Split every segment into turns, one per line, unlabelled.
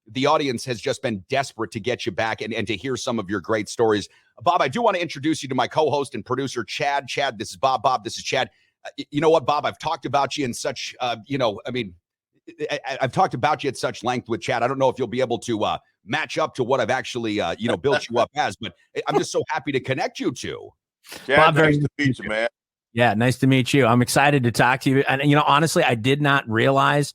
The audience has just been desperate to get you back and to hear some of your great stories. Bob, I do want to introduce you to my co-host and producer, Chad. Chad, this is Bob. Bob, this is Chad. You know what, Bob? I've talked about you in such, I've talked about you at such length with Chad. I don't know if you'll be able to match up to what I've actually, built you up as, but I'm just so happy to connect you two.
Chad, Bob, nice to meet you, man.
Yeah, nice to meet you. I'm excited to talk to you. And, honestly, I did not realize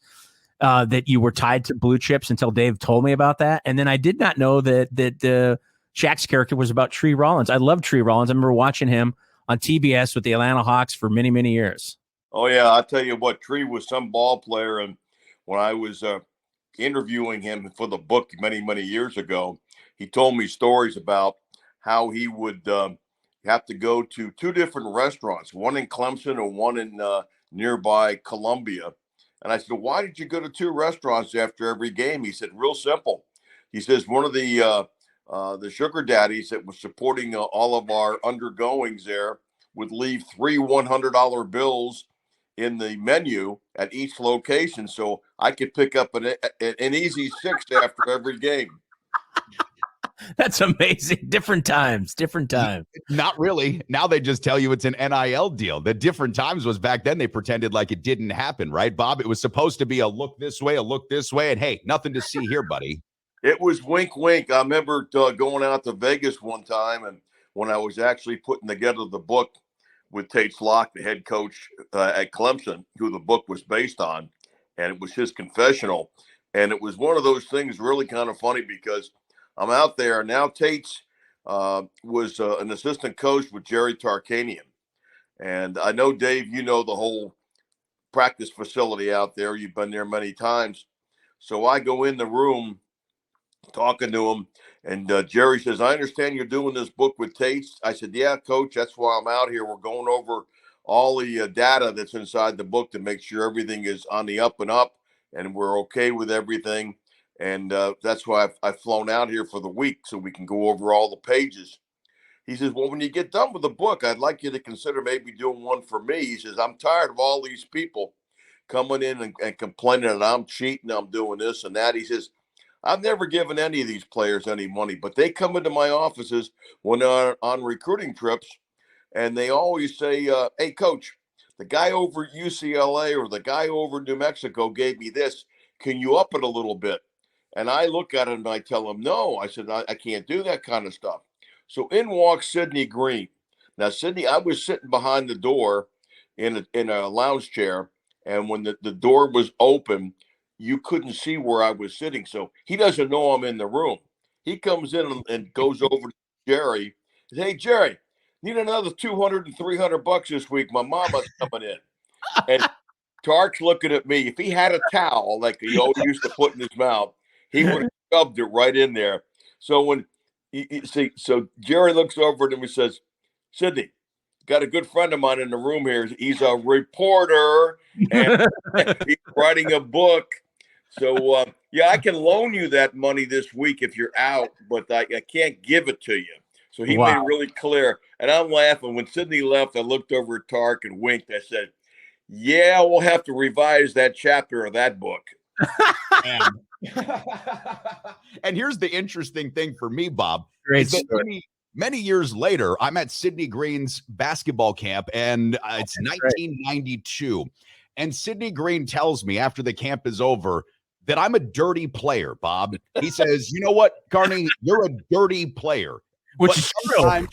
that you were tied to Blue Chips until Dave told me about that. And then I did not know that Shaq's character was about Tree Rollins. I love Tree Rollins. I remember watching him on TBS with the Atlanta Hawks for many, many years.
Oh, yeah. I'll tell you what, Tree was some ball player. And when I was interviewing him for the book many, many years ago, he told me stories about how he would have to go to two different restaurants, one in Clemson and one in nearby Columbia. And I said, why did you go to two restaurants after every game? He said, real simple. He says, one of the sugar daddies that was supporting all of our undergoings there would leave 3 $100 bills in the menu at each location. So I could pick up an easy 6 after every game.
That's amazing. Different times.
Not really. Now they just tell you it's an NIL deal. The different times was back then they pretended like it didn't happen, right, Bob? It was supposed to be a look this way, and hey, nothing to see here, buddy.
It was wink, wink. I remember going out to Vegas one time, and when I was actually putting together the book with Tate Slock, the head coach at Clemson, who the book was based on, and it was his confessional. And it was one of those things really kind of funny because I'm out there. Now Tate's was an assistant coach with Jerry Tarkanian. And I know, Dave, you know the whole practice facility out there. You've been there many times. So I go in the room talking to him, and Jerry says, I understand you're doing this book with Tate's. I said, yeah, coach, that's why I'm out here. We're going over all the data that's inside the book to make sure everything is on the up and up and we're okay with everything. And that's why I've flown out here for the week so we can go over all the pages. He says, well, when you get done with the book, I'd like you to consider maybe doing one for me. He says, I'm tired of all these people coming in and complaining that I'm cheating, I'm doing this and that. He says, I've never given any of these players any money, but they come into my offices when they're on recruiting trips, and they always say, hey, coach, the guy over at UCLA or the guy over in New Mexico gave me this. Can you up it a little bit? And I look at it and I tell him, no. I said, I can't do that kind of stuff. So in walks Sidney Green. Now, Sidney, I was sitting behind the door in a lounge chair, and when the door was open, you couldn't see where I was sitting. So he doesn't know I'm in the room. He comes in and goes over to Jerry. Says, hey, Jerry, need another $200 and $300 this week. My mama's coming in. And Tark's looking at me. If he had a towel like he always used to put in his mouth, he would have shoved it right in there. So when so Jerry looks over at him and says, Sidney, got a good friend of mine in the room here. He's a reporter and he's writing a book. So, yeah, I can loan you that money this week if you're out, but I can't give it to you. So he made it really clear. And I'm laughing. When Sidney left, I looked over at Tark and winked. I said, yeah, we'll have to revise that chapter of that book.
And here's the interesting thing for me, Bob.
Great
is that many years later, I'm at Sidney Green's basketball camp, and it's 1992. And Sidney Green tells me after the camp is over that I'm a dirty player, Bob. He says, you know what, Carney, you're a dirty player.
Which is true.